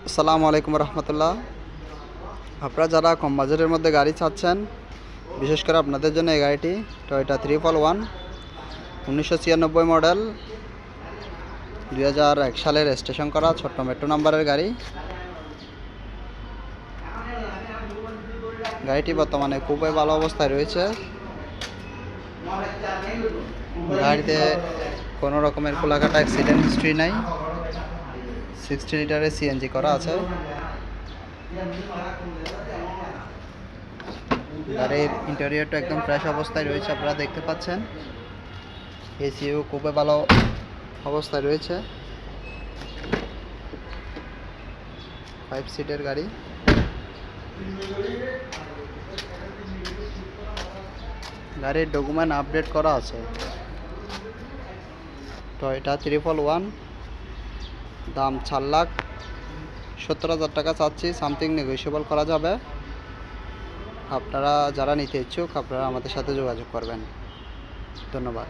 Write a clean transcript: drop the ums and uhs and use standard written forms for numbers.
আসসালামু আলাইকুম রহমতুল্লাহ। আপনারা যারা কম বাজেটের মধ্যে গাড়ি চাচ্ছেন, বিশেষ করে আপনাদের জন্য এই গাড়িটি টয়োটা 311 1996 মডেল, 2001 সালের রেজিস্ট্রেশন করা ছোট্ট মেট্রো নাম্বারের গাড়ি। গাড়িটি বর্তমানে খুবই ভালো অবস্থায় রয়েছে। গাড়িতে কোনো রকমের খোলাকাটা অ্যাক্সিডেন্ট হিস্ট্রি নাই। 60 লিটারের সিএনজি করা আছে। গাড়ির ইন্টেরিয়রটা একদম ফ্রেশ অবস্থায় রয়েছে, আপনারা দেখতে পাচ্ছেন। এসিও খুবই ভালো অবস্থায় রয়েছে। 5 সিটের গাড়ি। গাড়ির ডকুমেন্ট আপডেট করা আছে। টয়োটা 311, দাম 4,70,000 টাকা চাচ্ছি। সামথিং নেগোশিয়েবল করা যাবে। আপনারা যারা নিতে ইচ্ছুক, আপনারা আমাদের সাথে যোগাযোগ করবেন। ধন্যবাদ।